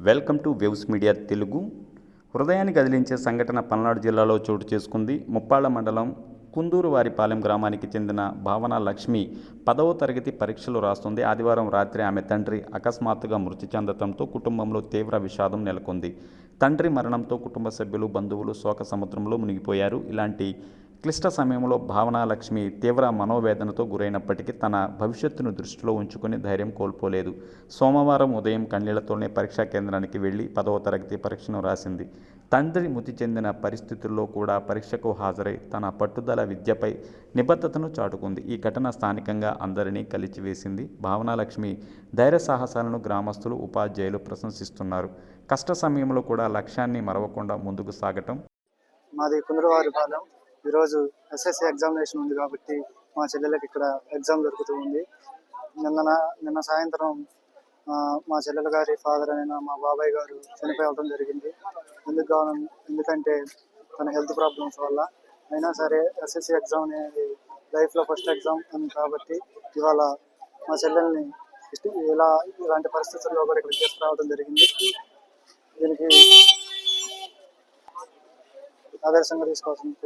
Welcome to waves media Telugu. హృదయాన్ని కదిలించే సంఘటన పల్నాడు జిల్లాలో చోటు చేసుకుంది. ముప్పాళ్ల మండలం కుందూరువారిపాలెం గ్రామానికి చెందిన భావన లక్ష్మి 10వ తరగతి పరీక్షలు రాస్తుంది. ఆదివారం రాత్రి ఆమె తండ్రి అకస్మాత్తుగా మృతి చెందడంతో కుటుంబంలో తీవ్ర విషాదం నెలకొంది. తండ్రి మరణంతో కుటుంబ సభ్యులు, బంధువులు శోక సముద్రంలో మునిగిపోయారు. ఇలాంటి క్లిష్ట సమయంలో భావన లక్ష్మి తీవ్ర మనోవేదనతో గురైనప్పటికీ తన భవిష్యత్తును దృష్టిలో ఉంచుకుని ధైర్యం కోల్పోలేదు. సోమవారం ఉదయం కన్నీళ్లతోనే పరీక్షా కేంద్రానికి వెళ్లి 10వ తరగతి పరీక్షను రాసింది. తండ్రి మృతి చెందిన పరిస్థితుల్లో కూడా పరీక్షకు హాజరై తన పట్టుదల, విద్యపై నిబద్ధతను చాటుకుంది. ఈ ఘటన స్థానికంగా అందరినీ కలిచివేసింది. భావన లక్ష్మి ధైర్య సాహసాలను గ్రామస్తులు, ఉపాధ్యాయులు ప్రశంసిస్తున్నారు. కష్ట సమయంలో కూడా లక్ష్యాన్ని మరవకుండా ముందుకు సాగటం. మాది కుందూరువారిపాలెం. ఈరోజు ఎస్ఎస్సి ఎగ్జామినేషన్ ఉంది కాబట్టి మా చెల్లెలకి ఇక్కడ ఎగ్జామ్ జరుగుతూ ఉంది. నిన్న సాయంత్రం మా చెల్లెల గారి ఫాదర్ అయిన మా బాబాయ్ గారు చనిపోవడం జరిగింది. ఎందుకంటే తన హెల్త్ ప్రాబ్లమ్స్ వల్ల. అయినా సరే ఎస్ఎస్సి ఎగ్జామ్ అనేది లైఫ్లో ఫస్ట్ ఎగ్జామ్ అని కాబట్టి ఇవాళ మా చెల్లెల్ని ఇలాంటి పరిస్థితుల్లో కూడా ఇక్కడ తీసుకురావడం జరిగింది. దీనికి ఆదర్శంగా తీసుకోవాల్సింది.